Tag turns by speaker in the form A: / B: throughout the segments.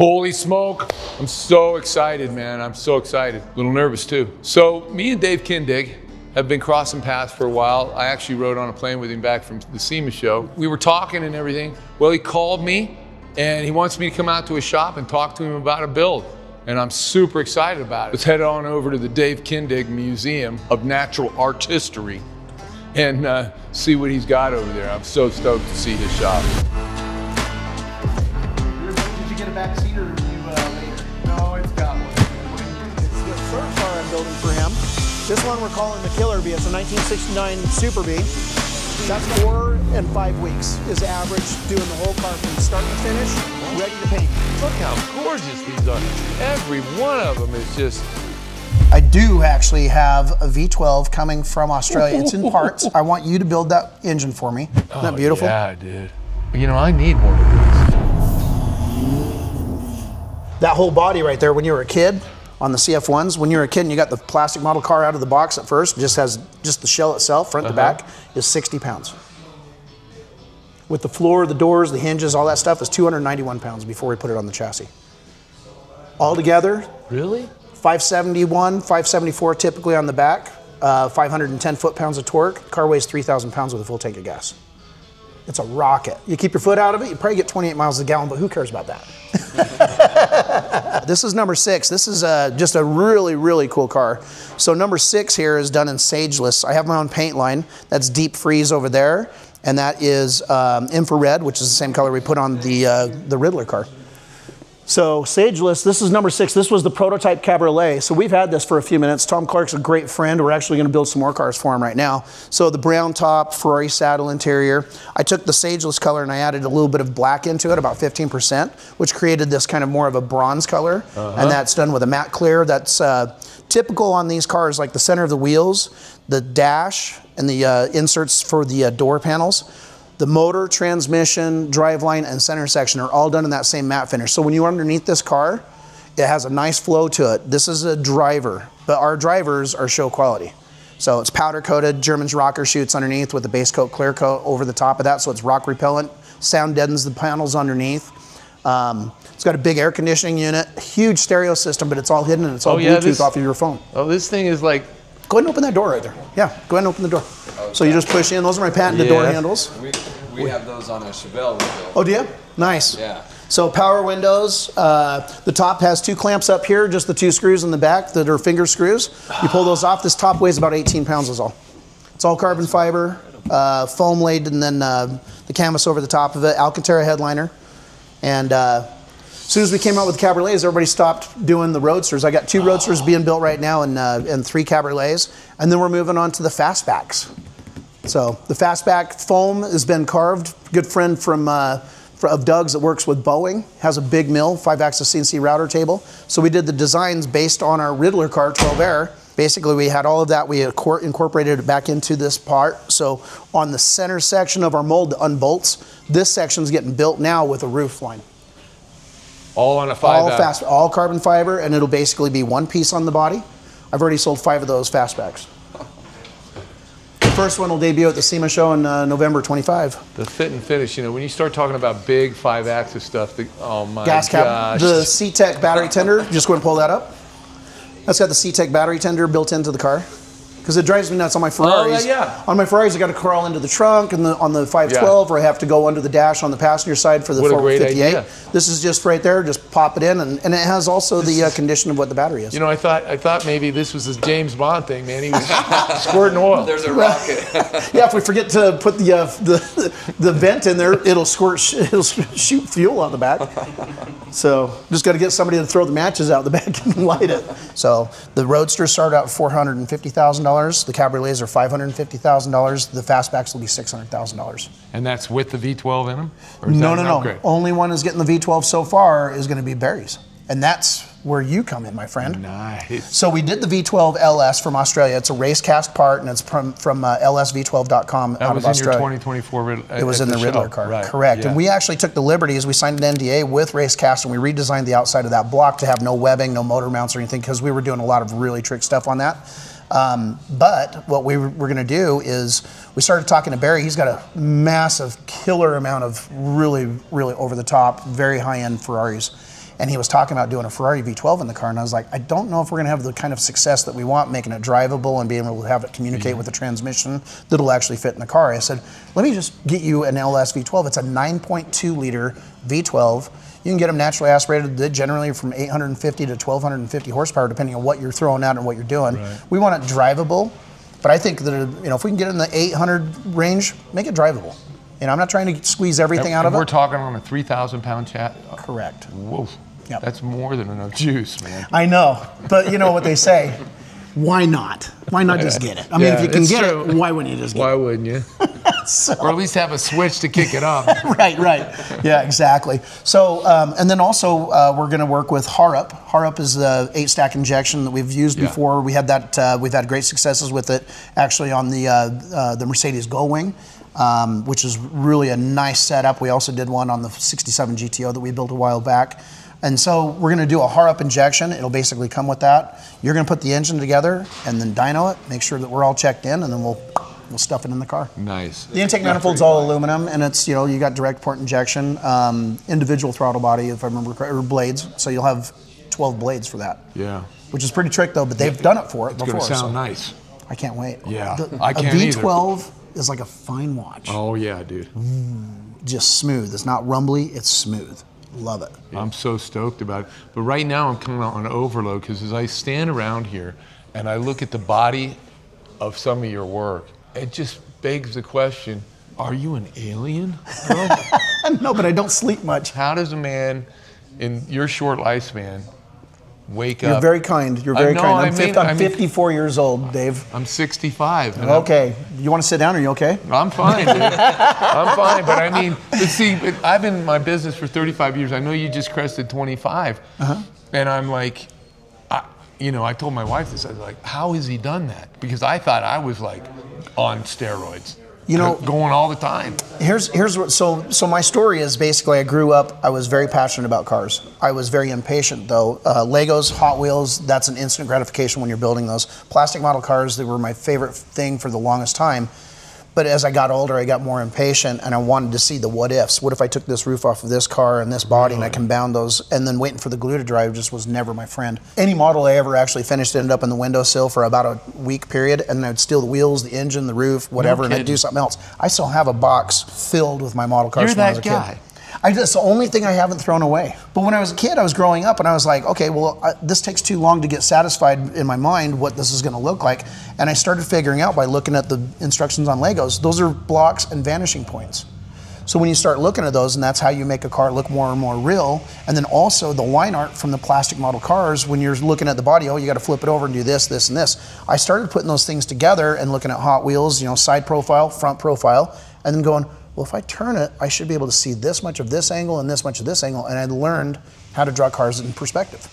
A: Holy smoke. I'm so excited, man. I'm so excited. A little nervous too. So me and Dave Kindig have been crossing paths for a while. I actually rode on a plane with him back from the SEMA show. We were talking and everything. Well, he called me and he wants me to come out to his shop and talk to him about a build. And I'm super excited about it. Let's head on over to the Dave Kindig Museum of Natural Artistry and see what he's got over there. I'm so stoked to see his shop.
B: Did you get a back seat or are you later?
A: No, it's got one.
B: It's the third car I'm building for him. This one we're calling the Killer Bee. It's a 1969 Super Bee. That's 4 and 5 weeks is average doing the whole car from start to finish, ready to paint.
A: Look how gorgeous these are. Every one of them is just...
B: I do actually have a V12 coming from Australia. It's in parts. I want you to build that engine for me. Isn't that beautiful?
A: Yeah, dude. You know, I need one of these.
B: That whole body right there, when you were a kid, on the CF1s, when you were a kid and you got the plastic model car out of the box at first, just has just the shell itself, front to back, is 60 pounds. With the floor, the doors, the hinges, all that stuff is 291 pounds before we put it on the chassis. Altogether,
A: Really?
B: 571, 574 typically on the back, 510 foot-pounds of torque. Car weighs 3,000 pounds with a full tank of gas. It's a rocket. You keep your foot out of it, you probably get 28 miles a gallon, but who cares about that? This is number 6. This is just a really, really cool car. So number 6 here is done in Sageless. I have my own paint line. That's Deep Freeze over there, and that is infrared, which is the same color we put on the Riddler car. So Sageless, this is number 6. This was the prototype Cabriolet. So we've had this for a few minutes. Tom Clark's a great friend. We're actually going to build some more cars for him right now. So the brown top, Ferrari saddle interior. I took the Sageless color and I added a little bit of black into it, about 15%, which created this kind of more of a bronze color. And that's done with a matte clear. That's typical on these cars, like the center of the wheels, the dash, and the inserts for the door panels. The motor, transmission, driveline, and center section are all done in that same matte finish. So when you're underneath this car, it has a nice flow to it. This is a driver, but our drivers are show quality. So it's powder coated, German's rocker chutes underneath with the base coat, clear coat over the top of that, so it's rock repellent. Sound deadens the panels underneath. It's got a big air conditioning unit, huge stereo system, but it's all hidden and it's all Bluetooth off of your phone.
A: Oh, this thing is like...
B: Go ahead and open that door right there. Yeah, go ahead and open the door. So you just push in. Those are my patented door handles.
C: We have those on a Chevelle window.
B: Oh, do you? Nice.
C: Yeah.
B: So power windows. The top has 2 clamps up here, just the 2 screws in the back that are finger screws. You pull those off. This top weighs about 18 pounds is all. It's all carbon fiber, foam laid, and then the canvas over the top of it, Alcantara headliner. And as soon as we came out with Cabriolets, everybody stopped doing the Roadsters. I got 2 Roadsters being built right now and 3 Cabriolets. And then we're moving on to the Fastbacks. So the Fastback foam has been carved. Good friend of Doug's that works with Boeing, has a big mill, 5-axis CNC router table. So we did the designs based on our Riddler car, 12 Air. Basically, we had all of that. We incorporated it back into this part. So on the center section of our mold that unbolts, this section's getting built now with a roof line.
A: All on a 5-axis?
B: All carbon fiber, and it'll basically be 1 piece on the body. I've already sold 5 of those Fastbacks. The first one will debut at the SEMA show in November 25.
A: The fit and finish, you know, when you start talking about big 5-axis stuff, oh my
B: gas cap,
A: gosh.
B: the C-Tech battery tender, just go ahead and pull that up. That's got the C-Tech battery tender built into the car. Because it drives me nuts on my Ferraris.
A: Oh, yeah.
B: On my Ferraris, I got to crawl into the trunk, and on the 512, or I have to go under the dash on the passenger side for the 458. This is just right there. Just pop it in, and it has also the condition of what the battery is.
A: You know, I thought maybe this was a James Bond thing, man. He was squirting oil.
C: There's a rocket.
B: Yeah, if we forget to put the vent in there, it'll shoot fuel on the back. So just got to get somebody to throw the matches out the back and light it. So the Roadsters start out $450,000. The Cabriolets are $550,000. The Fastbacks will be $600,000.
A: And that's with the V12 in them?
B: No. Only one is getting the V12 so far is going to be Barry's. And that's where you come in, my friend.
A: Nice.
B: So we did the V12 LS from Australia. It's a race cast part, and it's from lsv12.com out of Australia.
A: That was in your 2024 Riddler.
B: It was in the Riddler car,
A: right.
B: Correct.
A: Yeah.
B: And we actually took the liberties. We signed an NDA with race cast, and we redesigned the outside of that block to have no webbing, no motor mounts or anything, because we were doing a lot of really trick stuff on that. But what we were going to do is we started talking to Barry. He's got a massive killer amount of really, really over the top, very high end Ferraris. and he was talking about doing a Ferrari V12 in the car, and I was like, I don't know if we're gonna have the kind of success that we want, making it drivable and being able to have it communicate with the transmission that'll actually fit in the car. I said, let me just get you an LS V12. It's a 9.2 liter V12. You can get them naturally aspirated. They generally from 850 to 1250 horsepower, depending on what you're throwing out and what you're doing.
A: Right.
B: We want it drivable, but I think that if we can get it in the 800 range, make it drivable. I'm not trying to squeeze everything out of it.
A: We're talking on a 3,000 pound chat.
B: Correct.
A: Whoa.
B: Yep.
A: That's more than enough juice, man.
B: I know, but you know what they say. Why not? Why not just get it? I mean, if you can get it, why wouldn't you just get it?
A: Why wouldn't you? Or at least have a switch to kick it up.
B: Right. Yeah, exactly. So, and then also we're going to work with Harrup. Harrup is the 8-stack injection that we've used before. We had that. We've had great successes with it, actually, on the Mercedes Gullwing, which is really a nice setup. We also did one on the 67 GTO that we built a while back. And so we're going to do a Harrup injection. It'll basically come with that. You're going to put the engine together and then dyno it, make sure that we're all checked in, and then we'll stuff it in the car.
A: Nice.
B: The intake manifold's all aluminum, and it's, you got direct port injection, individual throttle body, if I remember correctly, or blades. So you'll have 12 blades for that.
A: Yeah.
B: Which is pretty trick though, but they've done it for it before.
A: It's going to sound nice.
B: I can't wait.
A: Yeah, I can't
B: either. A V12 is like a fine watch.
A: Oh yeah, dude.
B: Just smooth. It's not rumbly, it's smooth. Love it.
A: I'm so stoked about it. But right now I'm coming out on overload because as I stand around here and I look at the body of some of your work, it just begs the question, are you an alien, bro?
B: No, but I don't sleep much.
A: How does a man in your short lifespan wake
B: You're
A: up?
B: very kind. You're very kind. I'm 54 years old, Dave.
A: I'm 65.
B: Okay. You want to sit down? Are you okay?
A: I'm fine, dude. I'm fine. But I mean, but see, I've been in my business for 35 years. I know you just crested 25. And I'm like, I told my wife this. I was like, how has he done that? Because I thought I was like on steroids. Going all the time.
B: Here's what. So my story is basically I grew up. I was very passionate about cars. I was very impatient though. Legos, Hot Wheels. That's an instant gratification when you're building those. Plastic model cars. They were my favorite thing for the longest time. But as I got older, I got more impatient, and I wanted to see the what ifs. What if I took this roof off of this car and this body, and I combined those? And then waiting for the glue to dry just was never my friend. Any model I ever actually finished ended up in the windowsill for about a week period, and I'd steal the wheels, the engine, the roof, whatever, and I'd do something else. I still have a box filled with my model cars when I was a kid. You're that guy. It's the only thing I haven't thrown away. But when I was a kid, I was growing up and I was like, okay, well, this takes too long to get satisfied in my mind what this is going to look like. And I started figuring out by looking at the instructions on Legos, those are blocks and vanishing points. So when you start looking at those, and that's how you make a car look more and more real, and then also the line art from the plastic model cars, when you're looking at the body, you got to flip it over and do this, this, and this. I started putting those things together and looking at Hot Wheels, side profile, front profile, and then going, well, if I turn it, I should be able to see this much of this angle and this much of this angle, and I learned how to draw cars in perspective.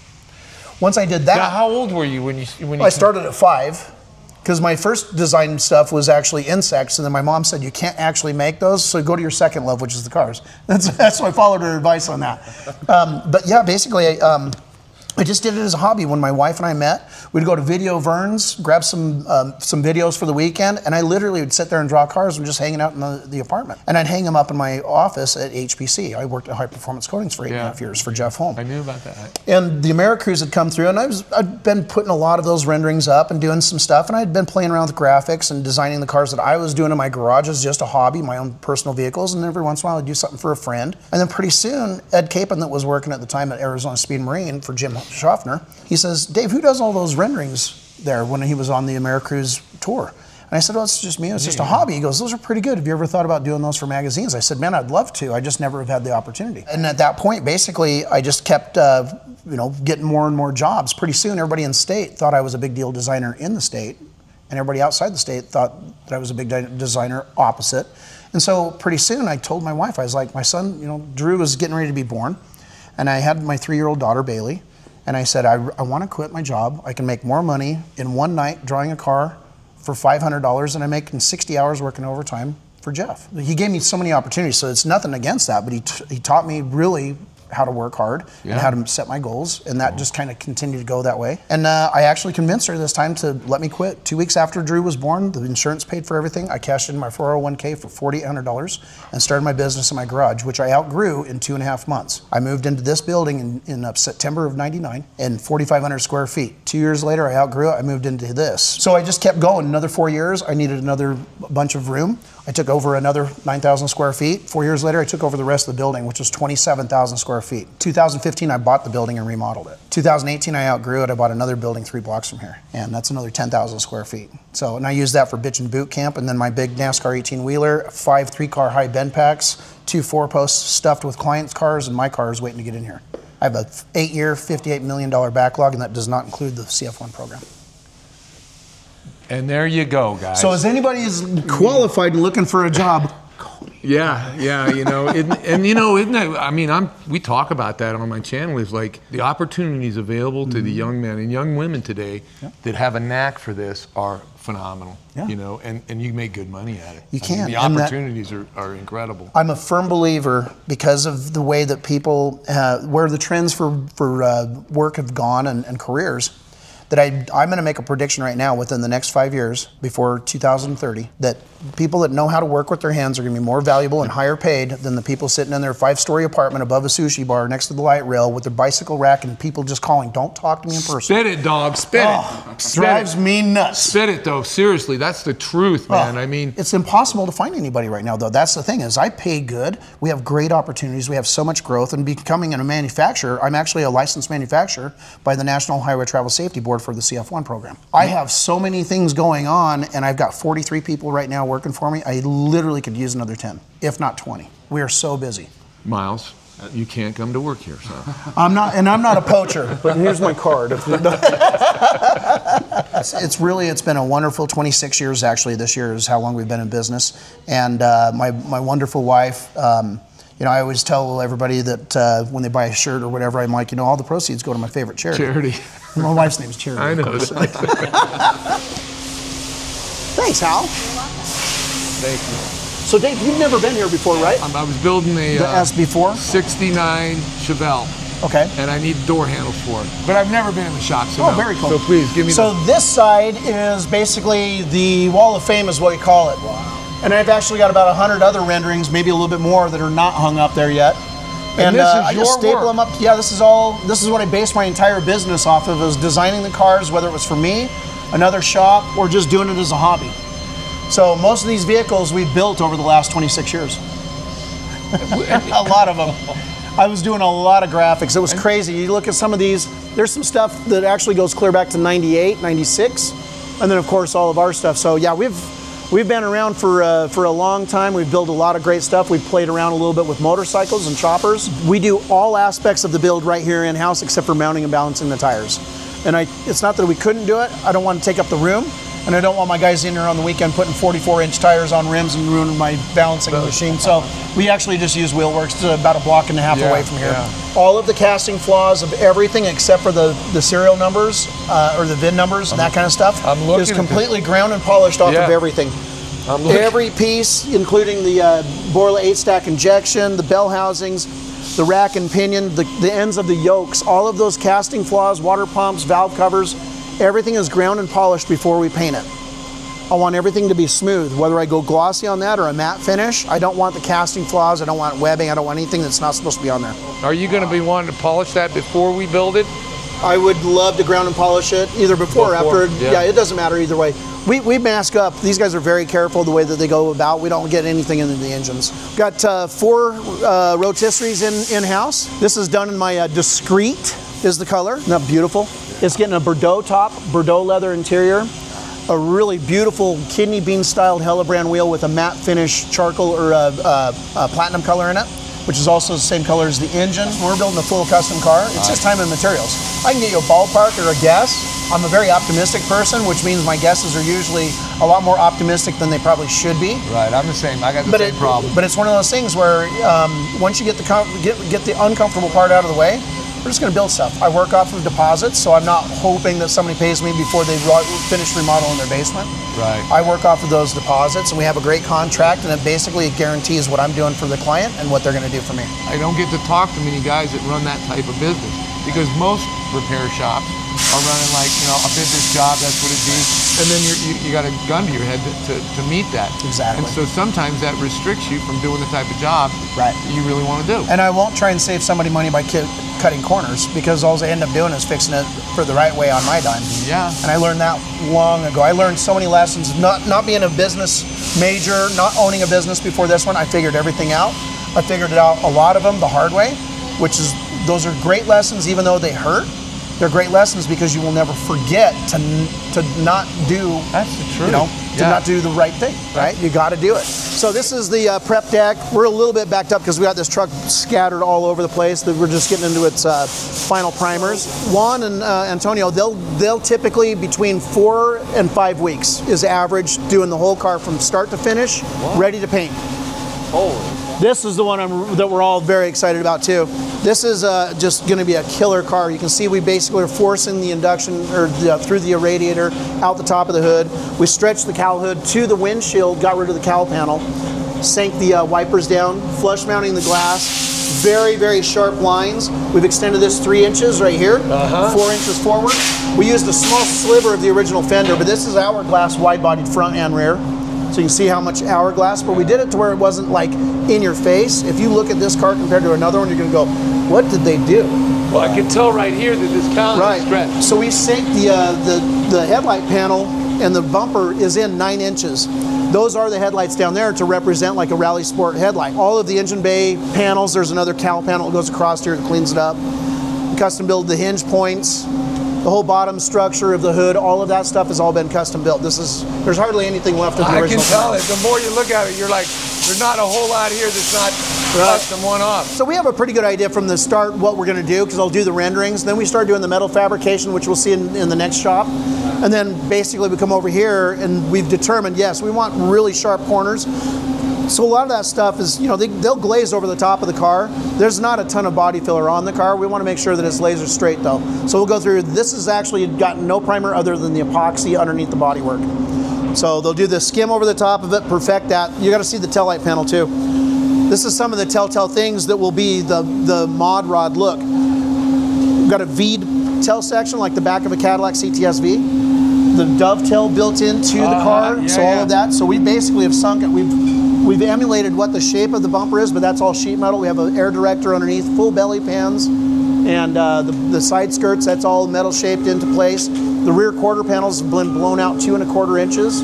B: Once I did that...
A: Now, how old were you when you
B: I started at 5, because my first design stuff was actually insects, and then my mom said, you can't actually make those, so go to your second love, which is the cars. That's why I followed her advice on that. But yeah, basically, I just did it as a hobby. When my wife and I met, we'd go to Video Verns, grab some videos for the weekend, and I literally would sit there and draw cars and just hanging out in the apartment. And I'd hang them up in my office at HPC. I worked at High Performance Coatings for 8.5 years for Jeff Holm.
A: I knew about that.
B: And the Americruise had come through, and I'd been putting a lot of those renderings up and doing some stuff, and I'd been playing around with graphics and designing the cars that I was doing in my garage as just a hobby, my own personal vehicles, and every once in a while I'd do something for a friend. And then pretty soon, Ed Capon, that was working at the time at Arizona Speed Marine for Jim Schaffner, he says, Dave, who does all those renderings there when he was on the Americruise tour? And I said, well, it's just me. It's just a hobby. He goes, those are pretty good. Have you ever thought about doing those for magazines? I said, man, I'd love to. I just never have had the opportunity. And at that point, basically, I just kept, getting more and more jobs. Pretty soon, everybody in state thought I was a big deal designer in the state, and everybody outside the state thought that I was a big designer opposite. And so pretty soon, I told my wife, I was like, my son, Drew was getting ready to be born, and I had my 3-year-old daughter, Bailey. And I said, I want to quit my job. I can make more money in one night drawing a car for $500 than I make in 60 hours working overtime for Jeff. He gave me so many opportunities, so it's nothing against that, but he taught me really how to work hard and how to set my goals, and that just kind of continued to go that way. And I actually convinced her this time to let me quit. 2 weeks after Drew was born, the insurance paid for everything. I cashed in my 401k for $4,800 and started my business in my garage, which I outgrew in 2.5 months. I moved into this building in September of '99 and 4,500 square feet. 2 years later, I outgrew it. I moved into this. So I just kept going. Another 4 years, I needed another bunch of room. I took over another 9,000 square feet. 4 years later, I took over the rest of the building, which was 27,000 square feet. 2015, I bought the building and remodeled it. 2018, I outgrew it. I bought another building 3 blocks from here, and that's another 10,000 square feet. So, and I use that for bitchin' boot camp, and then my big NASCAR 18-wheeler, 5 3-car high bend packs, 2 4-posts stuffed with clients' cars and my cars waiting to get in here. I have a 8-year, $58 million backlog, and that does not include the CF1 program.
A: And there you go, guys.
B: So, as anybody is qualified and looking for a job,
A: Yeah, you know, and you know, isn't that? I mean, we talk about that on my channel. Is like the opportunities available to the young men and young women today that have a knack for this are phenomenal. You know, and you make good money at it.
B: You can.
A: The opportunities are incredible.
B: I'm a firm believer, because of the way that people, where the trends for work have gone and careers, that I'm going to make a prediction right now within the next 5 years, before 2030, that people that know how to work with their hands are going to be more valuable and higher paid than the people sitting in their 5-story apartment above a sushi bar next to the light rail with their bicycle rack and people just calling, "Don't talk to me in person."
A: Spit it, dog. Spit it. Spit
B: Drives me nuts.
A: Spit it, though. Seriously, that's the truth, man. I mean,
B: it's impossible to find anybody right now, though. That's the thing, is I pay good. We have great opportunities. We have so much growth. And becoming a manufacturer, I'm actually a licensed manufacturer by the National Highway Travel Safety Board for the CF1 program. I have so many things going on, and I've got 43 people right now working for me. I literally could use another 10, if not 20. We are so busy.
A: Miles, you can't come to work here, so.
B: I'm not a poacher, but here's my card. It's been a wonderful 26 years, actually. This year is how long we've been in business. And my wonderful wife, you know, I always tell everybody that when they buy a shirt or whatever, I'm like, you know, all the proceeds go to my favorite charity.
A: Charity.
B: My wife's name is Charity.
A: I know.
B: Thanks, Hal.
A: Thank you.
B: So, Dave, you've never been here before, right?
A: I was building the
B: SB4?
A: 69 Chevelle.
B: Okay.
A: And I need door handles for it. But I've never been in the shop, so
B: Oh,
A: no.
B: very cool.
A: So please, give me
B: So this side is basically the Wall of Fame is what we call it. Wow. And I've actually got about 100 other renderings, maybe a little bit more, that are not hung up there yet. And
A: this is
B: I just
A: your
B: staple
A: work.
B: them up. Yeah, this is what I based my entire business off of, is designing the cars, whether it was for me, another shop, or just doing it as a hobby. So most of these vehicles we've built over the last 26 years. A lot of them. I was doing a lot of graphics. It was crazy. You look at some of these, there's some stuff that actually goes clear back to 98, 96, and then of course all of our stuff. So yeah, we've been around for a long time. We've built a lot of great stuff. We've played around a little bit with motorcycles and choppers. We do all aspects of the build right here in-house except for mounting and balancing the tires. And it's not that we couldn't do it. I don't want to take up the room. And I don't want my guys in here on the weekend putting 44-inch tires on rims and ruining my balancing machine. So we actually just use Wheelworks. It's about a block and a half away from here. Yeah. All of the casting flaws of everything except for the serial numbers or the VIN numbers and that kind of stuff is completely ground and polished off of everything. Every piece, including the Borla 8-stack injection, the bell housings, the rack and pinion, the ends of the yokes, all of those casting flaws, water pumps, valve covers, everything is ground and polished before we paint it. I want everything to be smooth, whether I go glossy on that or a matte finish. I don't want the casting flaws, I don't want webbing, I don't want anything that's not supposed to be on there.
A: Are you going to be wanting to polish that before we build it?
B: I would love to ground and polish it, either before or after. Yeah, it doesn't matter either way. We mask up. These guys are very careful the way that they go about. We don't get anything into the engines. Got 4 rotisseries in-house. This is done in my Discreet is the color. Isn't that beautiful? It's getting a Bordeaux top, Bordeaux leather interior, a really beautiful kidney bean styled Hellebrand wheel with a matte finish charcoal or platinum color in it, which is also the same color as the engine. We're building a full custom car. It's just time and materials. I can get you a ballpark or a guess. I'm a very optimistic person, which means my guesses are usually a lot more optimistic than they probably should be.
A: Right, I'm the same. I got the same problem.
B: But it's one of those things where once you get the uncomfortable part out of the way, we're just going to build stuff. I work off of deposits, so I'm not hoping that somebody pays me before they finish remodeling their basement.
A: Right.
B: I work off of those deposits, and we have a great contract, and it basically guarantees what I'm doing for the client and what they're going to do for me.
A: I don't get to talk to many guys that run that type of business, because most repair shops are running like, you know, a business job, that's what it be, and then you got a gun to your head to meet that.
B: Exactly.
A: And so sometimes that restricts you from doing the type of job
B: Right.
A: that you really want to do.
B: And I won't try and save somebody money by cutting corners, because all I end up doing is fixing it for the right way on my dime.
A: Yeah.
B: And I learned that long ago. I learned so many lessons, not being a business major, not owning a business before this one. I figured everything out. I figured it out, a lot of them the hard way, which is, those are great lessons, even though they hurt. They're great lessons because you will never forget to not do.
A: That's the truth.
B: You know, to not do the right thing, right? You got to do it. So this is the prep deck. We're a little bit backed up because we got this truck scattered all over the place. That we're just getting into its final primers. Juan and Antonio, they'll typically between 4 and 5 weeks is average doing the whole car from start to finish, ready to paint.
C: Holy.
B: This is the one that we're all very excited about too. This is just going to be a killer car. You can see we basically are forcing the induction through the radiator out the top of the hood. We stretched the cowl hood to the windshield, got rid of the cowl panel, sank the wipers down, flush mounting the glass. Very, very sharp lines. We've extended this 3 inches right here, 4 inches forward. We used a small sliver of the original fender, but this is hourglass wide-bodied front and rear. So you can see how much hourglass, but we did it to where it wasn't like in your face. If you look at this car compared to another one, you're gonna go, what did they do?
A: Well, I can tell right here that this calendar is stretched.
B: So we sank the headlight panel, and the bumper is in 9 inches. Those are the headlights down there to represent like a Rally Sport headlight. All of the engine bay panels, there's another cowl panel that goes across here that cleans it up. We custom build the hinge points. The whole bottom structure of the hood, all of that stuff has all been custom built. There's hardly anything left of the original.
A: I can tell it. The more you look at it, you're like, there's not a whole lot here that's not custom one-off.
B: So we have a pretty good idea from the start what we're going to do, because I'll do the renderings. Then we start doing the metal fabrication, which we'll see in the next shop. And then basically we come over here and we've determined, yes, we want really sharp corners. So a lot of that stuff is, you know, they'll glaze over the top of the car. There's not a ton of body filler on the car. We want to make sure that it's laser straight though. So we'll go through, this has actually gotten no primer other than the epoxy underneath the bodywork. So they'll do the skim over the top of it, perfect that. You got to see the tail light panel too. This is some of the telltale things that will be the mod rod look. We've got a V'd tail section like the back of a Cadillac CTS-V. The dovetail built into the car, all of that. So we basically have sunk it. We've emulated what the shape of the bumper is, but that's all sheet metal. We have an air director underneath, full belly pans, and the side skirts, that's all metal shaped into place. The rear quarter panels have been blown out 2 1/4 inches.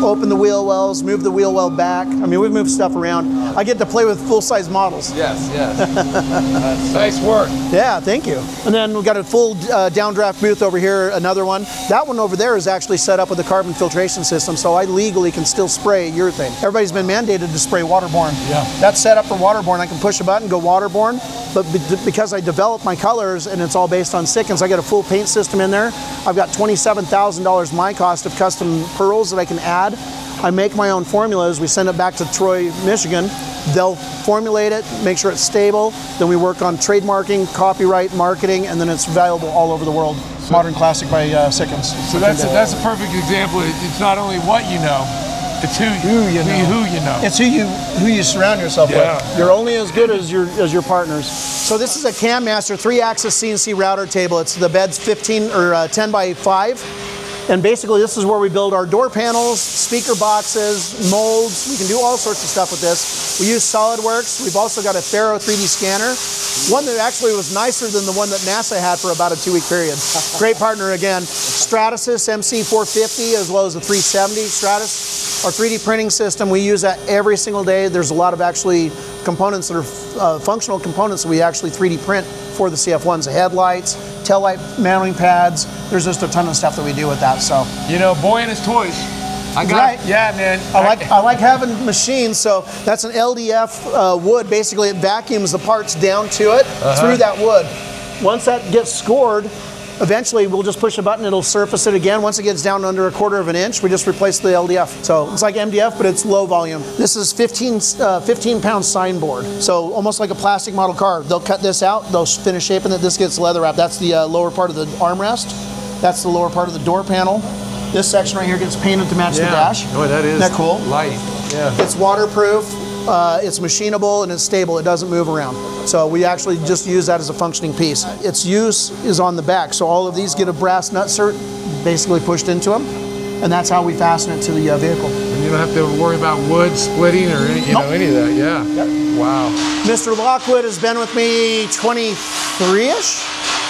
B: Open the wheel wells, move the wheel well back. I mean, we've moved stuff around. I get to play with full-size models.
C: Yes, yes.
A: Nice work.
B: Yeah, thank you. And then we've got a full downdraft booth over here, another one. That one over there is actually set up with a carbon filtration system, so I legally can still spray urethane. Everybody's been mandated to spray waterborne. Yeah. That's set up for waterborne. I can push a button, go waterborne, but because I developed my colors and it's all based on Sikkens, I got a full paint system in there. I've got $27,000 my cost of custom pearls that I can add. I make my own formulas. We send it back to Troy, Michigan. They'll formulate it, make sure it's stable. Then we work on trademarking, copyright, marketing, and then it's available all over the world. So, Modern Classic by Sikkens.
A: So that's a perfect example. It's not only what you know, it's who you know.
B: It's who you surround yourself with. You're only as good as your partners. So this is a Cam Master 3-axis CNC router table. It's the bed's 15 or 10 by 5. And basically this is where we build our door panels, speaker boxes, molds. We can do all sorts of stuff with this. We use SolidWorks. We've also got a Faro 3D scanner. One that actually was nicer than the one that NASA had for about a 2-week period. Great partner again. Stratasys MC450 as well as a 370 Stratus. Our 3D printing system, we use that every single day. There's a lot of actually components that are functional components that we actually 3D print for the CF1s. The headlights, tail light mounting pads. There's just a ton of stuff that we do with that. So,
A: you know, boy and his toys. Yeah, man.
B: I like having machines. So that's an LDF wood. Basically, it vacuums the parts down to it through that wood. Once that gets scored, Eventually, we'll just push a button, it'll surface it again. Once it gets down under 1/4 of an inch, we just replace the LDF. So it's like MDF, but it's low volume. This is 15-pound sign board. So almost like a plastic model car. They'll cut this out, they'll finish shaping it. This gets leather wrapped. That's the lower part of the armrest. That's the lower part of the door panel. This section right here gets painted to match the dash.
A: Oh, that is.
B: Isn't that cool?
A: Light. Yeah.
B: It's waterproof. It's machinable and it's stable. It doesn't move around. So we actually just use that as a functioning piece. Its use is on the back. So all of these get a brass nutsert basically pushed into them. And that's how we fasten it to the vehicle.
A: And you don't have to worry about wood splitting or any, any of that. Yeah.
B: Yep.
A: Wow.
B: Mr. Lockwood has been with me 23-ish.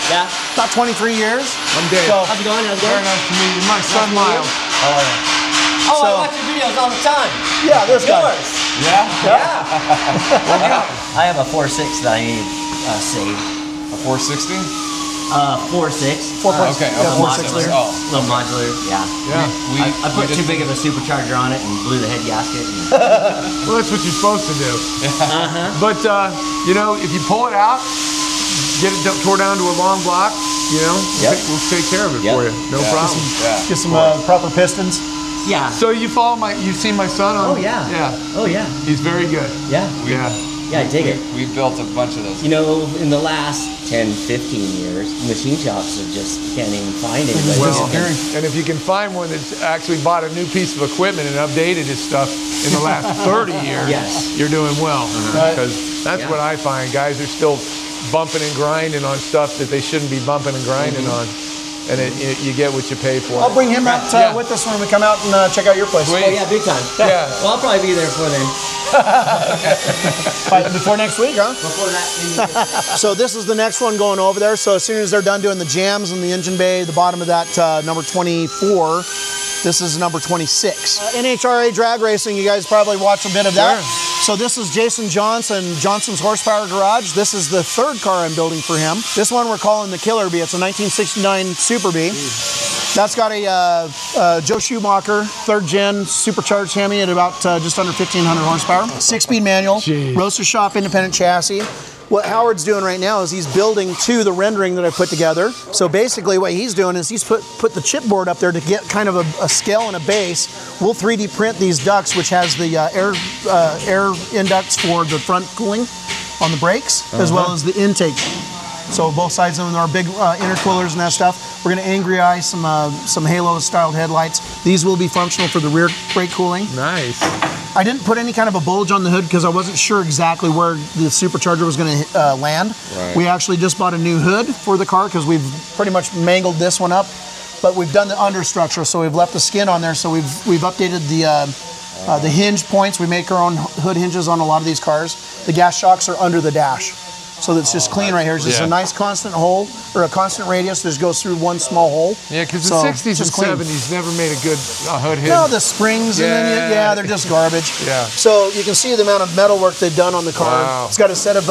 D: Yeah.
B: About 23 years.
A: I'm Dave.
B: So,
D: How's it going? How's it
A: Very
D: going?
A: nice to meet you. My son Miles.
D: Oh,
B: So-
D: I watch your videos all the time.
B: yeah, this guy.
D: Yours.
A: Yeah.
D: I have a 4.6 that I need saved.
C: A 460?
D: 4.6.
B: 4.6.
C: Okay,
B: Yeah,
C: a
B: 4.6
C: 4.6.
B: liter.
C: Oh.
D: Little modular, yeah.
A: Yeah.
D: I put too big of a supercharger on it and blew the head gasket.
A: Well, that's what you're supposed to do. But, you know, if you pull it out, get it tore down to a long block, you know, we'll take care of it for you. No problem.
C: Yeah.
B: Get some proper pistons.
D: Yeah.
A: So you've seen my son on?
D: Oh, yeah.
A: Yeah.
D: Oh, yeah.
A: He's very good.
D: Yeah.
A: Yeah.
D: Yeah, I dig it.
C: We built a bunch of those.
D: You know, in the last 10, 15 years, machine shops have just can't even find anybody.
A: Well, and if you can find one that's actually bought a new piece of equipment and updated his stuff in the last 30 years,
D: Yes.
A: you're doing well. Because that's what I find. Guys are still bumping and grinding on stuff that they shouldn't be bumping and grinding on. And you get what you pay for.
B: I'll bring him out with us when we come out and check out your place.
A: Sweet.
D: Oh, yeah, big time.
A: Yeah.
D: Well, I'll probably be there before then.
B: Before next week, huh?
D: Before that.
B: So this is the next one going over there. So as soon as they're done doing the jams in the engine bay, the bottom of that number 24, this is number 26. NHRA drag racing, you guys probably watch a bit of that. So this is Jason Johnson, Johnson's Horsepower Garage. This is the third car I'm building for him. This one we're calling the Killer Bee. It's a 1969 Super Bee. That's got a Joe Schumacher, 3rd gen, supercharged Hemi at about just under 1,500 horsepower. 6-speed manual, roaster shop independent chassis. What Howard's doing right now is he's building to the rendering that I put together. So basically what he's doing is he's put the chipboard up there to get kind of a scale and a base. We'll 3D print these ducts, which has the air inducts for the front cooling on the brakes, as well as the intake. So both sides of them are big intercoolers and that stuff. We're going to angry eye some Halo-styled headlights. These will be functional for the rear brake cooling.
A: Nice.
B: I didn't put any kind of a bulge on the hood because I wasn't sure exactly where the supercharger was going to land.
C: Right.
B: We actually just bought a new hood for the car because we've pretty much mangled this one up. But we've done the understructure, so we've left the skin on there. So we've updated the hinge points. We make our own hood hinges on a lot of these cars. The gas shocks are under the dash. So that's just clean right here. It's just a nice constant hole, or a constant radius that just goes through one small hole.
A: Yeah, because the
B: So,
A: 60s and
B: just clean.
A: 70s never made a good hood hit.
B: No, the springs, and then they're just garbage.
A: Yeah.
B: So you can see the amount of metal work they've done on the car.
A: Wow.
B: It's got a set of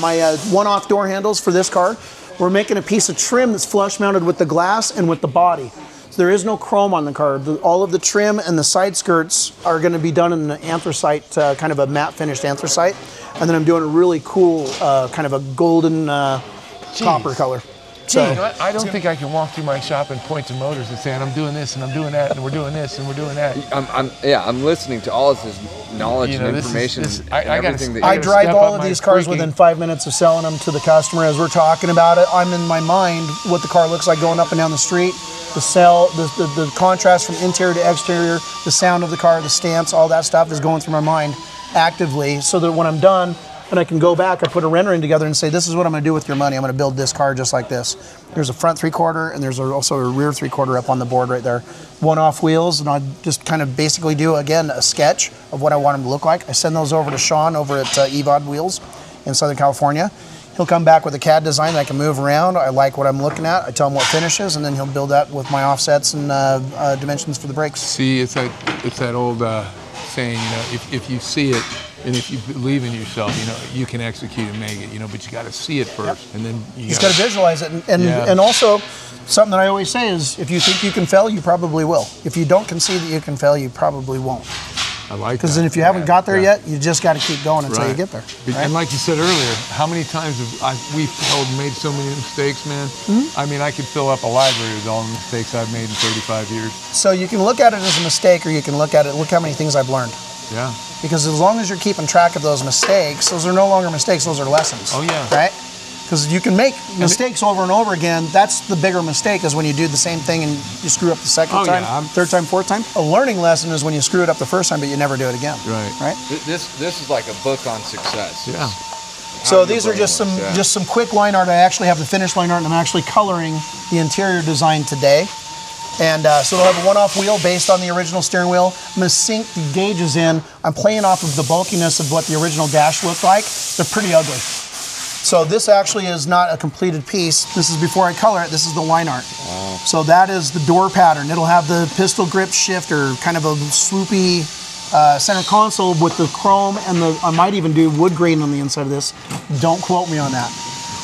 B: my one-off door handles for this car. We're making a piece of trim that's flush mounted with the glass and with the body. So there is no chrome on the car. All of the trim and the side skirts are going to be done in an anthracite, kind of a matte finished anthracite. And then I'm doing a really cool kind of a golden copper color. So
A: You know what? I don't think I can walk through my shop and point to motors and say, I'm doing this and I'm doing that and we're doing this and we're doing that.
C: I'm listening to all of this knowledge and
A: this is-
C: information
A: this-
C: and
A: I gotta-
C: everything that
B: I
A: gotta
B: drive
A: step
B: all
A: up
B: of
A: my
B: these cars
A: freaking-
B: within 5 minutes of selling them to the customer. As we're talking about it, I'm in my mind what the car looks like going up and down the street, the contrast from interior to exterior, the sound of the car, the stance, all that stuff is going through my mind actively, so that when I'm done and I can go back, I put a rendering together and say, this is what I'm going to do with your money. I'm going to build this car just like this. There's a front 3/4 and there's also a rear 3/4 up on the board right there. One-off wheels, and I just kind of basically do, again, a sketch of what I want them to look like. I send those over to Sean over at EVOD Wheels in Southern California. He'll come back with a CAD design that I can move around. I like what I'm looking at. I tell him what finishes, and then he'll build that with my offsets and dimensions for the brakes.
A: See, it's that old saying, you know, if you see it and if you believe in yourself, you know, you can execute and make it, you know, but you got to see it first, and then you
B: He's got to visualize it, and also something that I always say is, if you think you can fail, you probably will. If you don't concede that you can fail, you probably won't.
A: I like
B: Because
A: that.
B: then if you haven't got there yet, you just got to keep going until you get there. Right?
A: And like you said earlier, how many times have we failed and made so many mistakes, man? I mean, I could fill up a library with all the mistakes I've made in 35 years.
B: So you can look at it as a mistake, or you can look at it, look how many things I've learned.
A: Yeah.
B: Because as long as you're keeping track of those mistakes, those are no longer mistakes, those are lessons.
A: Oh, yeah.
B: Right? Because you can make mistakes over and over again. That's the bigger mistake, is when you do the same thing and you screw up the second time, third time, fourth time. A learning lesson is when you screw it up the first time, but you never do it again. Right?
C: This is like a book on success.
A: Yeah.
B: So these are just some quick line art. I actually have the finished line art, and I'm actually coloring the interior design today. And so it'll have a one-off wheel based on the original steering wheel. I'm going to sink the gauges in. I'm playing off of the bulkiness of what the original dash looked like. They're pretty ugly. So this actually is not a completed piece. This is before I color it. This is the line art. Wow. So that is the door pattern. It'll have the pistol grip shifter, kind of a swoopy center console with the chrome, and I might even do wood grain on the inside of this. Don't quote me on that,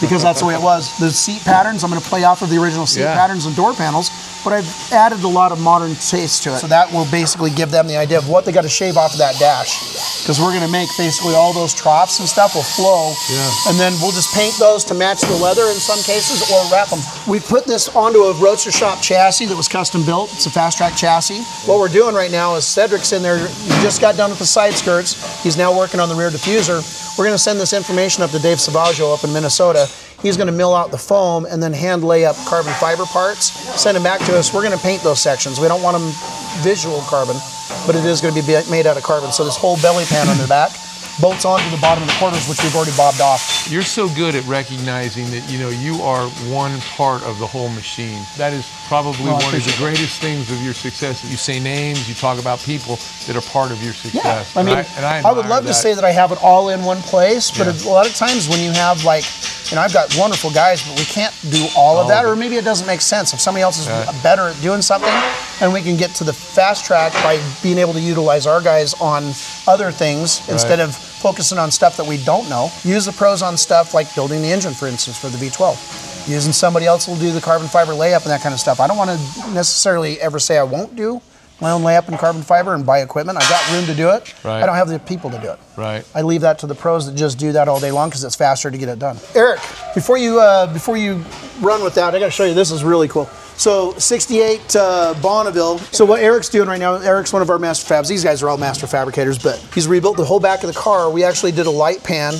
B: because that's the way it was. The seat patterns, I'm going to play off of the original seat patterns and door panels, but I've added a lot of modern taste to it. So that will basically give them the idea of what they got to shave off of that dash. Because we're going to make basically all those troughs and stuff will flow, and then we'll just paint those to match the leather in some cases, or wrap them. We put this onto a Roadster Shop chassis that was custom built. It's a Fast Track chassis. What we're doing right now is Cedric's in there. He just got done with the side skirts. He's now working on the rear diffuser. We're going to send this information up to Dave Savaggio up in Minnesota. He's going to mill out the foam and then hand lay up carbon fiber parts, send them back to us. We're going to paint those sections. We don't want them visual carbon, but it is going to be made out of carbon. So this whole belly pan on the back bolts onto the bottom of the quarters, which we've already bobbed off.
A: You're so good at recognizing that, you know, you are one part of the whole machine. That is probably one of the greatest things of your success. You say names, you talk about people that are part of your success.
B: Yeah, I mean, I would love to say that I have it all in one place, but a lot of times when you have, like, you know, I've got wonderful guys, but we can't do all of that, or maybe it doesn't make sense. If somebody else is better at doing something, and we can get to the fast track by being able to utilize our guys on other things instead of focusing on stuff that we don't know. Use the pros on stuff like building the engine, for instance, for the V12. Using somebody else will do the carbon fiber layup and that kind of stuff. I don't want to necessarily ever say I won't do my own layup in carbon fiber and buy equipment. I got room to do it. I don't have the people to do it. I leave that to the pros that just do that all day long because it's faster to get it done. Eric, before you run with that, I got to show you. This is really cool. So 68 Bonneville. So what Eric's doing right now, Eric's one of our master fabs. These guys are all master fabricators, but he's rebuilt the whole back of the car. We actually did a light pan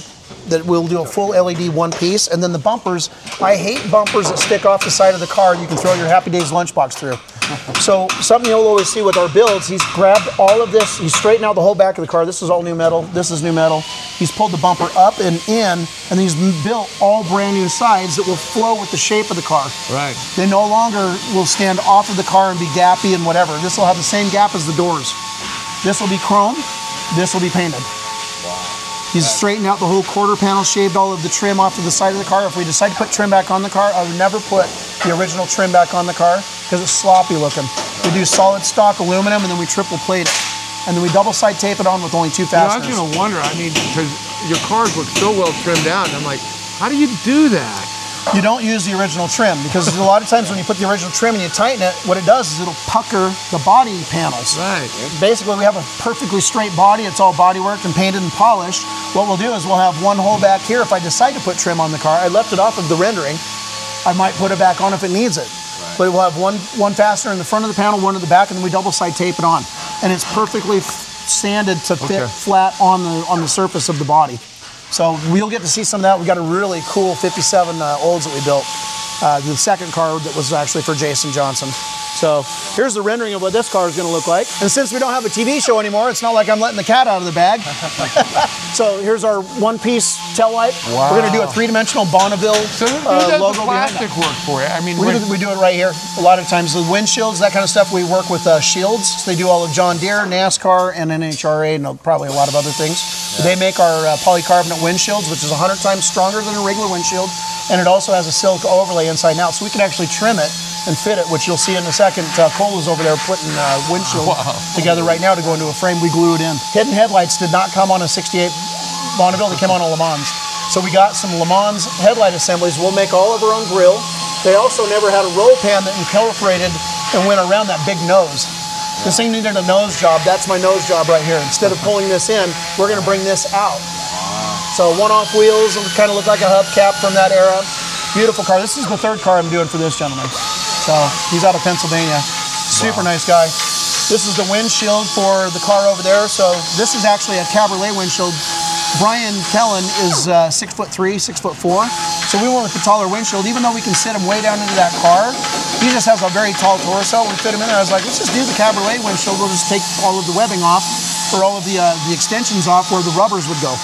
B: that we'll do a full LED one piece, and then the bumpers. I hate bumpers that stick off the side of the car you can throw your Happy Days lunchbox through. So something you'll always see with our builds, he's grabbed all of this, he's straightened out the whole back of the car. This is all new metal, this is new metal. He's pulled the bumper up and in, and he's built all brand new sides that will flow with the shape of the car. They no longer will stand off of the car and be gappy and whatever. This will have the same gap as the doors. This will be chrome, this will be painted. He's straightened out the whole quarter panel, shaved all of the trim off to the side of the car. If we decide to put trim back on the car, I would never put the original trim back on the car because it's sloppy looking. We do solid stock aluminum, and then we triple plate it. And then we double side tape it on with only 2 fasteners.
A: You know, I was going to wonder, I mean, because your cars look so well trimmed out, and I'm like, how do you do that?
B: You don't use the original trim, because a lot of times when you put the original trim and you tighten it, what it does is it'll pucker the body panels. Basically, we have a perfectly straight body. It's all body worked and painted and polished. What we'll do is we'll have one hole back here. If I decide to put trim on the car, I left it off of the rendering. I might put it back on if it needs it. But we'll have one fastener in the front of the panel, one in the back, and then we double side tape it on. And it's perfectly sanded to fit flat on the surface of the body. So we'll get to see some of that. We got a really cool 57 Olds that we built. The second car that was actually for Jason Johnson. So here's the rendering of what this car is going to look like. And since we don't have a TV show anymore, it's not like I'm letting the cat out of the bag. So here's our one-piece tail light. We're going to do a three-dimensional Bonneville logo behind that.
A: Work for it. I mean,
B: we do it right here. A lot of times the windshields, that kind of stuff, we work with Shields. So they do all of John Deere, NASCAR, and NHRA, and probably a lot of other things. They make our polycarbonate windshields, which is 100 times stronger than a regular windshield, and it also has a silk overlay inside and out, so we can actually trim it and fit it, which you'll see in a second. Cole is over there putting windshield together right now to go into a frame. We glue it in. Hidden headlights did not come on a 68 Bonneville, they came on a Le Mans. So we got some Le Mans headlight assemblies. We'll make all of our own grill. They also never had a roll pan that incorporated and went around that big nose. This thing needed a nose job. That's my nose job right here. Instead of pulling this in, we're going to bring this out. So one-off wheels, kind of look like a hubcap from that era. Beautiful car. This is the third car I'm doing for this gentleman. So he's out of Pennsylvania. Super nice guy. This is the windshield for the car over there. So this is actually a cabriolet windshield. Brian Kellen is 6'3", 6'4". So we went with the taller windshield, even though we can sit him way down into that car. He just has a very tall torso. We fit him in there. I was like, let's just do the cabriolet windshield. We'll just take all of the webbing off, or all of the extensions off where the rubbers would go.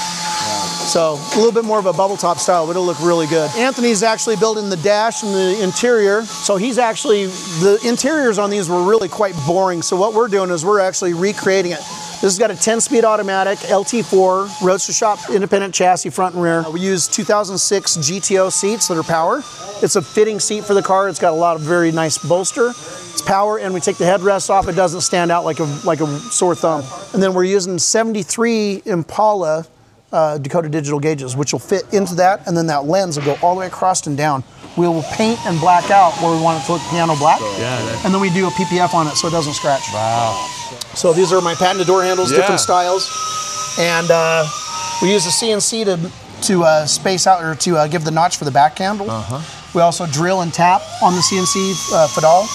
B: So a little bit more of a bubble top style, but it'll look really good. Anthony's actually building the dash and the interior. So he's actually, the interiors on these were really quite boring. So what we're doing is we're actually recreating it. This has got a 10-speed automatic, LT4, Roadster Shop independent chassis front and rear. We use 2006 GTO seats that are power. It's a fitting seat for the car. It's got a lot of very nice bolster. It's power, and we take the headrest off. It doesn't stand out like a sore thumb. And then we're using 73 Impala Dakota digital gauges, which will fit into that, and then that lens will go all the way across and down. We will paint and black out where we want it to look piano black, and then we do a PPF on it so it doesn't scratch.
C: Wow.
B: So these are my patented door handles, different styles, and we use a CNC to space out, or to give the notch for the back handle. We also drill and tap on the CNC Fadal,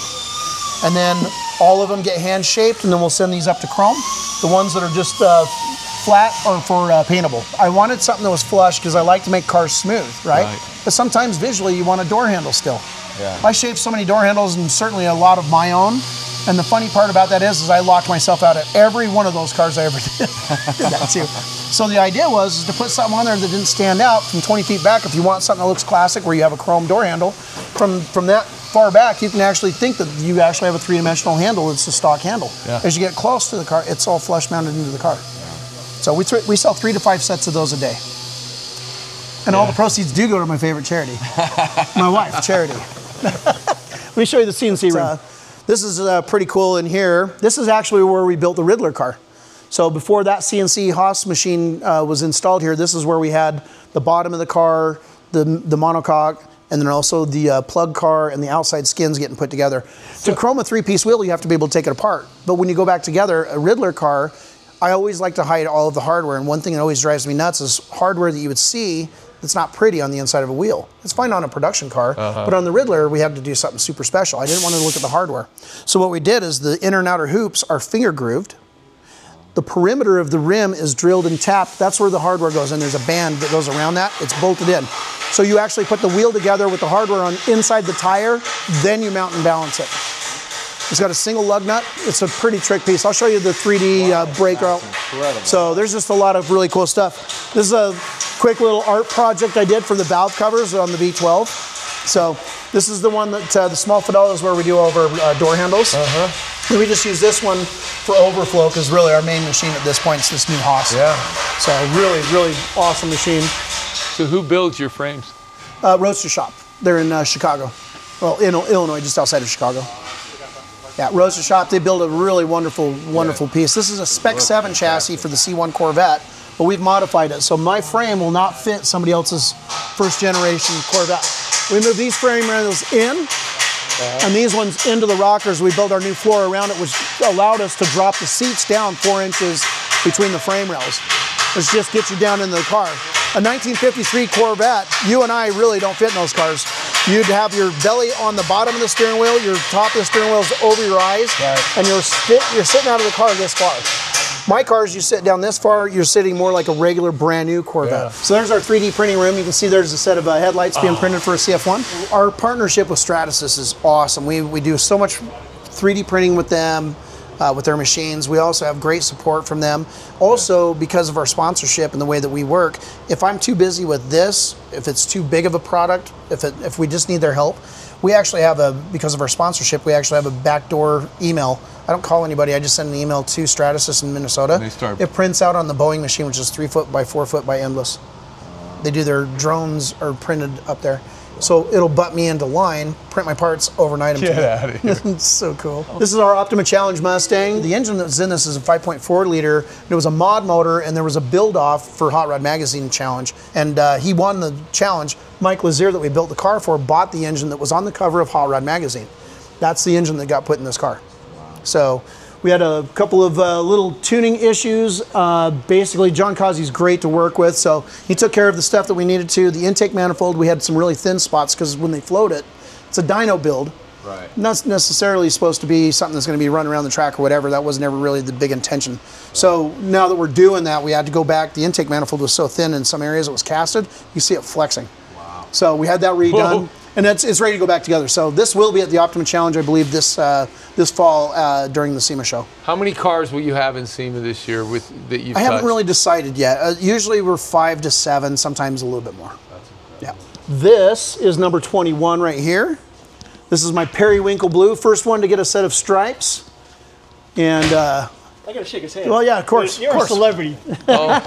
B: and then all of them get hand shaped, and then we'll send these up to chrome. The ones that are just flat are for paintable. I wanted something that was flush because I like to make cars smooth, right? But sometimes visually you want a door handle still. I shaped so many door handles, and certainly a lot of my own. And the funny part about that is I locked myself out at every one of those cars I ever did. Did that too. So the idea was to put something on there that didn't stand out from 20 feet back. If you want something that looks classic, where you have a chrome door handle, from that far back, you can actually think that you actually have a three-dimensional handle. It's a stock handle. As you get close to the car, it's all flush mounted into the car. So we sell 3 to 5 sets of those a day. And all the proceeds do go to my favorite charity, my wife, Charity. Let me show you the CNC room. This is pretty cool in here. This is actually where we built the Riddler car. So before that CNC Haas machine was installed here, this is where we had the bottom of the car, the monocoque, and then also the plug car and the outside skins getting put together. To chrome a 3-piece wheel, you have to be able to take it apart. But when you go back together, a Riddler car, I always like to hide all of the hardware, and one thing that always drives me nuts is hardware that you would see that's not pretty on the inside of a wheel. It's fine on a production car, but on the Riddler, we had to do something super special. I didn't want to look at the hardware. So what we did is the inner and outer hoops are finger grooved. The perimeter of the rim is drilled and tapped. That's where the hardware goes, and there's a band that goes around that. It's bolted in. So you actually put the wheel together with the hardware on inside the tire, then you mount and balance it. It's got a single lug nut. It's a pretty trick piece. I'll show you the 3D breakout. So there's just a lot of really cool stuff. This is a quick little art project I did for the valve covers on the V12. So this is the one that, the small Fadal is where we do over door handles. And we just use this one for overflow because really our main machine at this point is this new Haas. So really, really awesome machine.
A: So who builds your frames?
B: Roadster Shop. They're in Chicago. Well, in Illinois, just outside of Chicago. Yeah, Roadster Shop, they build a really wonderful, wonderful piece. This is a Spec 7 chassis for the C1 Corvette, but we've modified it. So my frame will not fit somebody else's first generation Corvette. We move these frame rails in, and these ones into the rockers. We build our new floor around it, which allowed us to drop the seats down 4 inches between the frame rails, which just gets you down into the car. A 1953 Corvette, you and I really don't fit in those cars. You'd have your belly on the bottom of the steering wheel, your top of the steering wheel is over your eyes, and you're sitting out of the car this far. My cars, you sit down this far, you're sitting more like a regular brand new Corvette. So there's our 3D printing room. You can see there's a set of headlights being printed for a CF1. Our partnership with Stratasys is awesome. We do so much 3D printing with them. With their machines. We also have great support from them. Also, because of our sponsorship and the way that we work, if I'm too busy with this, if it's too big of a product, if we just need their help, we actually have because of our sponsorship, we actually have a backdoor email. I don't call anybody, I just send an email to Stratasys in Minnesota. It prints out on the Boeing machine, which is 3 foot by 4 foot by endless. They do their drones are printed up there. So it'll butt me into line, print my parts, overnight them.
A: Get out of here.
B: It's so cool. This is our Optima Challenge Mustang. The engine that's in this is a 5.4 liter. It was a mod motor, and there was a build-off for Hot Rod Magazine Challenge. And he won the challenge. Mike Lazier, that we built the car for, bought the engine that was on the cover of Hot Rod Magazine. That's the engine that got put in this car. So We had a couple of little tuning issues. Basically, John Causey's great to work with, so he took care of the stuff that we needed to. The intake manifold, we had some really thin spots because when they float it, it's a dyno build.
C: Right.
B: Not necessarily supposed to be something that's going to be running around the track or whatever. That was never really the big intention. So now that we're doing that, we had to go back. The intake manifold was so thin in some areas it was casted. You see it flexing. Wow. So we had that redone. Whoa. And it's ready to go back together. So this will be at the Optima Challenge, I believe, this fall during the SEMA show.
A: How many cars will you have in SEMA this year that you've
B: I haven't really decided yet. Usually we're 5 to 7, sometimes a little bit more. That's incredible. Yeah. This is number 21 right here. This is my Periwinkle Blue, first one to get a set of stripes. And
E: I gotta shake his hand.
B: Well, yeah, of course.
E: You're
B: of course.
E: a celebrity.
B: Oh.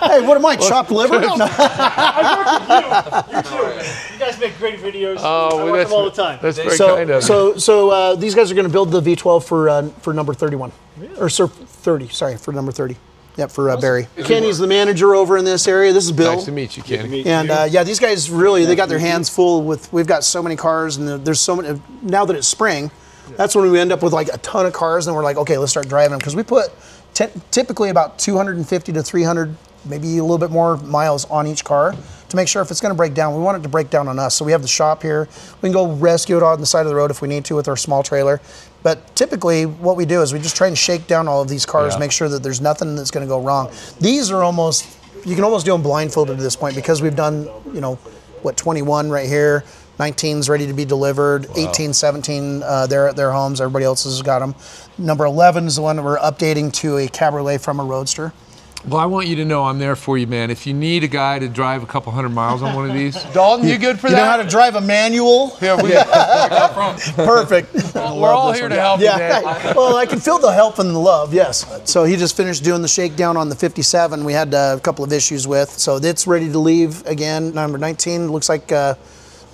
B: Hey, what am I, chopped liver? No.
E: I work with you. You too. You guys make great videos. I watch them all the time.
A: That's very kind of you.
B: So these guys are going to build the V12 for number 31. Really? Or 30, sorry, for number 30. Yep, for Barry. Kenny's the manager over in this area. This is Bill.
A: Nice to meet you, Kenny.
B: And yeah, these guys really, they got their hands full with, we've got so many cars and there's so many, now that it's spring, that's when we end up with like a ton of cars and we're like, okay, let's start driving them. Because we put typically about 250 to 300, maybe a little bit more miles on each car to make sure if it's going to break down, we want it to break down on us. So we have the shop here. We can go rescue it on the side of the road if we need to with our small trailer. But typically what we do is we just try and shake down all of these cars, make sure that there's nothing that's going to go wrong. These are almost, you can almost do them blindfolded at this point because we've done, you know, what, 21 right here. 19's ready to be delivered. 18, 17, they're at their homes. Everybody else has got them. Number 11 is the one that we're updating to a Cabriolet from a Roadster.
A: Well, I want you to know I'm there for you, man. If you need a guy to drive a couple 100 miles on one of these, Dalton, you good for that?
B: You know how to drive a manual?
A: Yeah,
B: Perfect.
A: Well, we're all here to help you, man.
B: Well, I can feel the help and the love, yes. So he just finished doing the shakedown on the 57 we had a couple of issues with. So it's ready to leave again. Number 19 looks like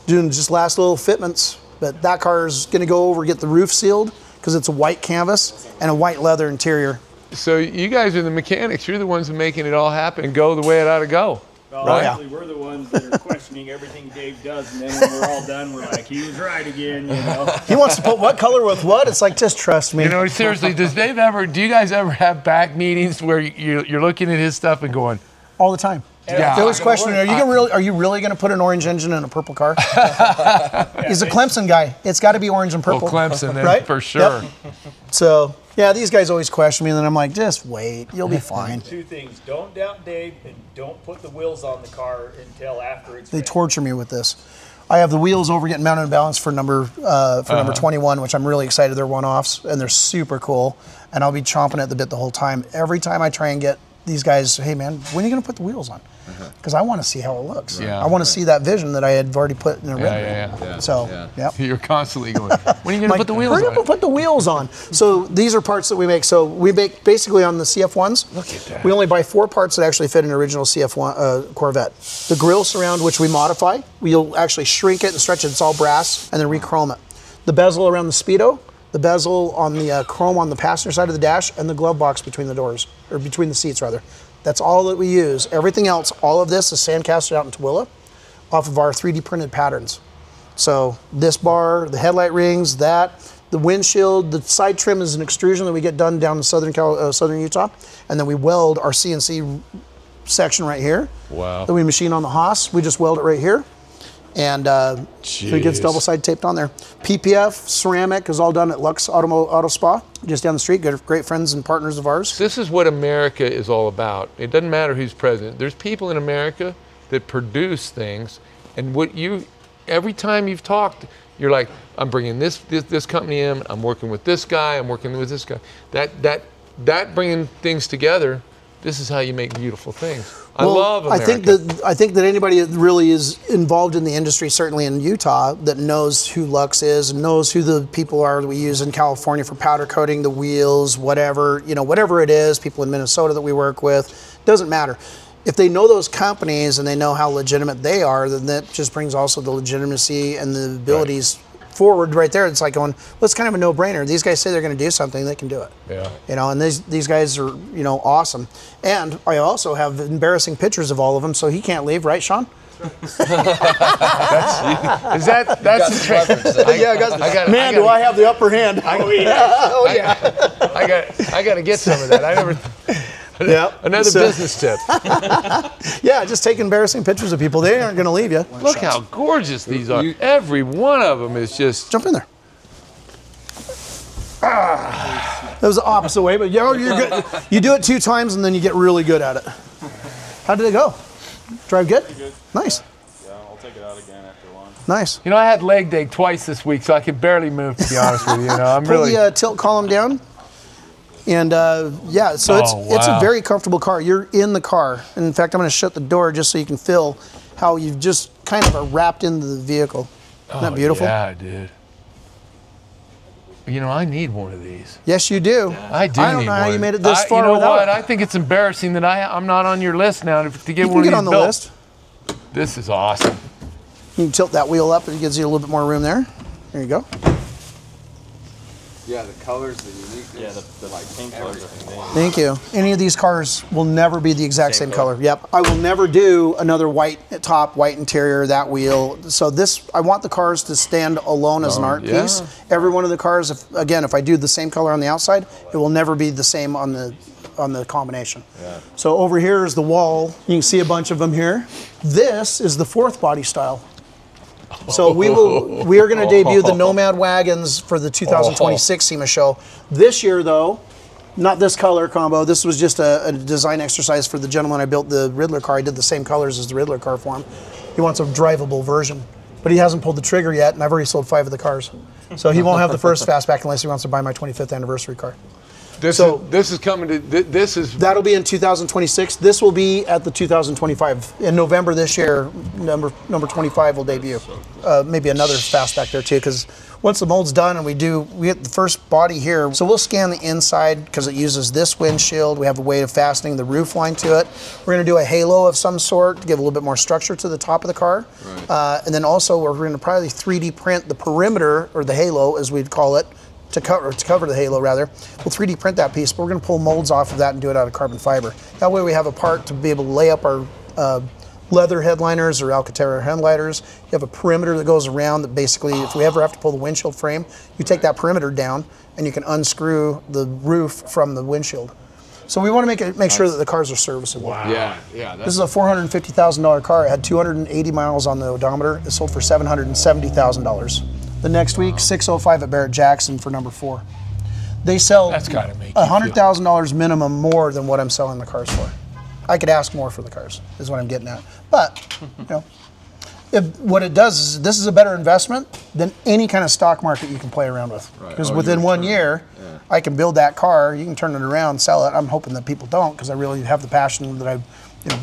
B: doing just last little fitments. But that car is going to go over, get the roof sealed because it's a white canvas and a white leather interior.
A: So you guys are the mechanics. You're the ones who are making it all happen and go the way it ought to go.
E: Well, actually, we're the ones that are questioning everything Dave does, and then when we're all done, we're like, he was right again, you know.
B: He wants to put what color with what? It's like, just trust me.
A: You know, seriously, do you guys ever have back meetings where you're looking at his stuff and going?
B: All the time.
A: Yeah.
B: They always question, are you really going to put an orange engine in a purple car? He's a Clemson guy. It's got to be orange and purple.
A: Oh, Clemson,
B: right?
A: For sure.
B: Yep. So, yeah, these guys always question me, and then I'm like, just wait. You'll be fine.
E: Two things. Don't doubt Dave, and don't put the wheels on the car until after it's
B: They
E: ready.
B: torture me with this. I have the wheels over getting mounted and balanced for number 21, which I'm really excited. They're one-offs, and they're super cool. And I'll be chomping at the bit the whole time. Every time I try and get these guys, hey, man, when are you going to put the wheels on? Because I want to see how it looks.
A: Yeah,
B: I want to see that vision that I had already put in a render.
A: Yeah.
B: So, yeah.
A: You're constantly going, when are you going to put the wheels
B: hurry
A: on?
B: up and put the wheels on. So these are parts that we make. So we make basically on the CF1s.
A: Look at that.
B: We only buy 4 parts that actually fit an original CF1 Corvette. The grille surround, which we modify, we'll actually shrink it and stretch it. It's all brass, and then re-chrome it. The bezel around the Speedo, the bezel on the chrome on the passenger side of the dash, and the glove box between the doors, or between the seats rather. That's all that we use. Everything else, all of this is sandcasted out in Tooele off of our 3D printed patterns. So this bar, the headlight rings, the windshield, the side trim is an extrusion that we get done down in southern Utah. And then we weld our CNC section right here.
A: Wow.
B: That we machine on the Haas. We just weld it right here. And so it gets double side taped on there. PPF, ceramic is all done at Lux Auto Spa, just down the street. Great friends and partners of ours.
A: This is what America is all about. It doesn't matter who's president. There's people in America that produce things, and every time you've talked, you're like, I'm bringing this company in. I'm working with this guy. I'm working with this guy. That bringing things together. This is how you make beautiful things. I love America.
B: I think that anybody that really is involved in the industry, certainly in Utah, that knows who Lux is and knows who the people are that we use in California for powder coating the wheels, whatever it is, people in Minnesota that we work with, doesn't matter. If they know those companies and they know how legitimate they are, then that just brings also the legitimacy and the abilities forward right there. It's like going, well, it's kind of a no-brainer. These guys say they're going to do something, they can do it.
A: Yeah.
B: And these guys are, awesome. And I also have embarrassing pictures of all of them, so he can't leave, right, Sean?
A: That's the trick?
B: Do I have the upper hand?
A: Oh yeah. I got to get some of that. I never. Another business tip.
B: Yeah, just take embarrassing pictures of people. They aren't going to leave you.
A: Look how gorgeous these are. Every one of them is just.
B: Jump in there. That was the opposite way, but you're good. You do it 2 times and then you get really good at it. How did it go? Drive good?
E: Pretty good.
B: Nice.
E: Yeah, I'll take it out again after lunch.
B: Nice.
A: You know, I had leg day twice this week, so I could barely move, to be honest with you. You know, I'm
B: Pull
A: really.
B: the tilt column down. And yeah, so it's a very comfortable car. You're in the car. And in fact, I'm going to shut the door just so you can feel how you've just kind of are wrapped into the vehicle. Isn't that beautiful?
A: Yeah, dude. You know, I need one of these.
B: Yes, you do.
A: I do.
B: I don't know how you made it this far
A: You know
B: without
A: what?
B: it.
A: I think it's embarrassing that I'm not on your list now to get
B: You
A: one
B: can get
A: of these
B: on the
A: built.
B: list.
A: This is awesome.
B: You can tilt that wheel up. It gives you a little bit more room there. There you go.
C: Yeah, the colors, the uniqueness.
E: Yeah, the like pink colors are amazing.
B: Thank you. Any of these cars will never be the exact same color. Yep. I will never do another white top, white interior, that wheel. So this, I want the cars to stand alone as an art piece. Every one of the cars, if I do the same color on the outside, it will never be the same on the combination. Yeah. So over here is the wall. You can see a bunch of them here. This is the 4th body style. So we are going to debut the Nomad wagons for the 2026 SEMA show. This year, though, not this color combo. This was just a design exercise for the gentleman I built the Riddler car. I did the same colors as the Riddler car for him. He wants a drivable version, but he hasn't pulled the trigger yet, and I've already sold 5 of the cars. So he won't have the first fastback unless he wants to buy my 25th anniversary car.
A: This is coming to. This is.
B: That'll be in 2026. This will be at the 2025 in November this year. Number 25 will debut. Maybe another fastback there too, because once the mold's done and we get the first body here, so we'll scan the inside because it uses this windshield. We have a way of fastening the roof line to it. We're going to do a halo of some sort to give a little bit more structure to the top of the car, and then also we're going to probably 3D print the perimeter, or the halo as we'd call it. To cover the halo rather. We'll 3D print that piece, but we're going to pull molds off of that and do it out of carbon fiber. That way we have a part to be able to lay up our leather headliners or Alcantara headliners. You have a perimeter that goes around that basically, if we ever have to pull the windshield frame, you take that perimeter down and you can unscrew the roof from the windshield. So we want to make sure that the cars are serviceable.
A: Wow.
C: Yeah.
B: This is a $450,000 car. It had 280 miles on the odometer. It sold for $770,000. The next week, 605 at Barrett Jackson for number 4. They sell $100,000 minimum more than what I'm selling the cars for. I could ask more for the cars, is what I'm getting at. But, you know, what it does is this is a better investment than any kind of stock market you can play around with. Because within 1 year, I can build that car, you can turn it around, sell it. I'm hoping that people don't, because I really have the passion that I've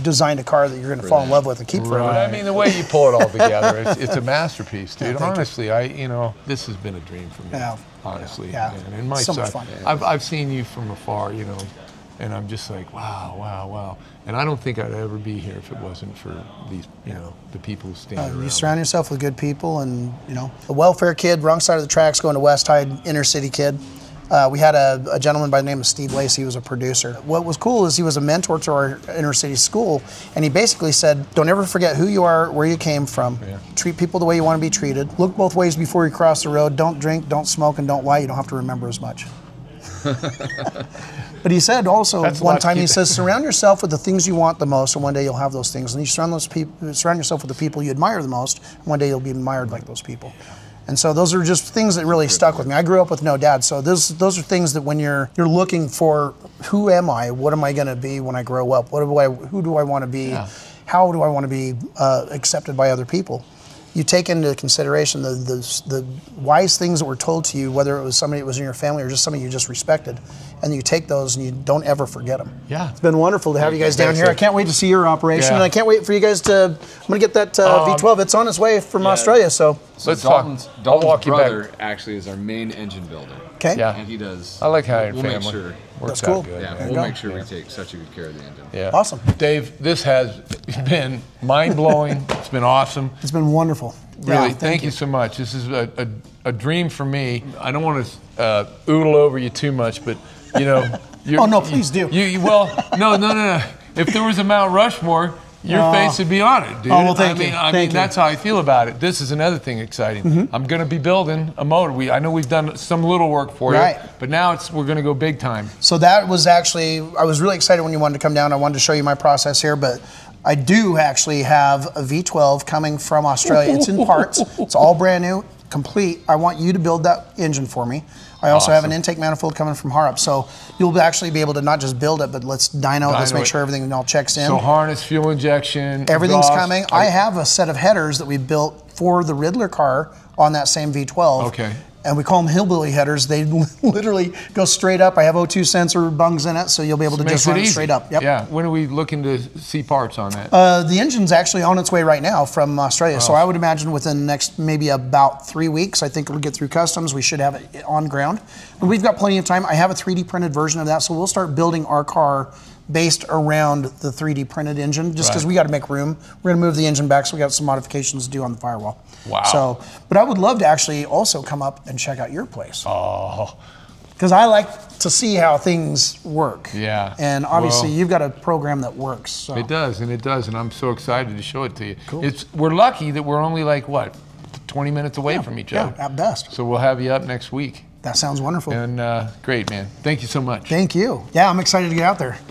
B: designed a car that you're going to fall in love with and keep forever.
A: I mean, the way you pull it all together, it's a masterpiece, dude. Honestly, this has been a dream for me.
B: Yeah.
A: Honestly,
B: Yeah.
A: And my
B: So
A: son,
B: much fun.
A: I've seen you from afar, you know, and I'm just like, wow. And I don't think I'd ever be here if it wasn't for these, you know, the people who stand around.
B: You surround yourself with good people, and you know, a welfare kid, wrong side of the tracks, going to West Hyde, inner city kid. We had a gentleman by the name of Steve Lacey. He was a producer. What was cool is he was a mentor to our inner city school, and he basically said, don't ever forget who you are, where you came from. Yeah. Treat people the way you want to be treated. Look both ways before you cross the road. Don't drink, don't smoke, and don't lie. You don't have to remember as much. But he said also one time, he says, surround yourself with the things you want the most, and one day you'll have those things. And you surround yourself with the people you admire the most, and one day you'll be admired like those people. And so those are just things that really stuck with me. I grew up with no dad, so those are things that when you're looking for, who am I? What am I going to be when I grow up? Who do I want to be? Yeah. How do I want to be accepted by other people? You take into consideration the wise things that were told to you, whether it was somebody that was in your family or just somebody you just respected, and you take those and you don't ever forget them. Yeah, it's been wonderful to have you guys down here. I can't wait to see your operation, and I can't wait for you guys to. I'm gonna get that V12. It's on its way from Australia, so
C: let's Dalton's brother actually is our main engine builder.
B: Okay.
A: Yeah.
C: And he does.
A: I like how your
C: we'll
A: family
C: make sure.
B: That's cool.
A: Good,
C: yeah, we'll make sure we take such a good care of the engine.
A: Yeah.
B: Awesome.
A: Dave, this has been mind-blowing. It's been awesome.
B: It's been wonderful.
A: Really, yeah, thank you so much. This is a dream for me. I don't want to oodle over you too much, but you know.
B: Oh no, please do.
A: No. If there was a Mount Rushmore, your face would be on it, dude.
B: Oh, well, thank you.
A: I
B: Thank
A: mean,
B: you.
A: that's how I feel about it. This is another thing exciting. I'm going to be building a motor. I know we've done some little work for
B: Right.
A: you, but now we're going to go big time.
B: So that was actually, I was really excited when you wanted to come down. I wanted to show you my process here, but I do actually have a V12 coming from Australia. It's in parts. It's all brand new, complete. I want you to build that engine for me. I also have an intake manifold coming from Harp. So you'll actually be able to not just build it, but let's dyno it. Let's make sure everything all checks in.
A: So harness, fuel injection,
B: Everything's
A: exhaust.
B: coming. I have a set of headers that we built for the Riddler car on that same V12.
A: Okay.
B: And we call them hillbilly headers. They literally go straight up. I have O2 sensor bungs in it, so you'll be able to just run it straight up. Yep.
A: Yeah. When are we looking to see parts on that?
B: The engine's actually on its way right now from Australia. So I would imagine within the next maybe about 3 weeks, I think it'll get through customs. We should have it on ground. And we've got plenty of time. I have a 3D printed version of that, so we'll start building our car based around the 3D printed engine, just because we got to make room. We're going to move the engine back, so we got some modifications to do on the firewall.
A: Wow.
B: So, but I would love to actually also come up and check out your place.
A: Oh.
B: Because I like to see how things work.
A: Yeah.
B: And obviously
A: Well,
B: you've got a program that works. So.
A: It does, and I'm so excited to show it to you.
B: Cool.
A: We're lucky that we're only like, what, 20 minutes away from each other?
B: Yeah, at best.
A: So we'll have you up next week.
B: That sounds wonderful.
A: And great, man. Thank you so much.
B: Thank you. Yeah, I'm excited to get out there.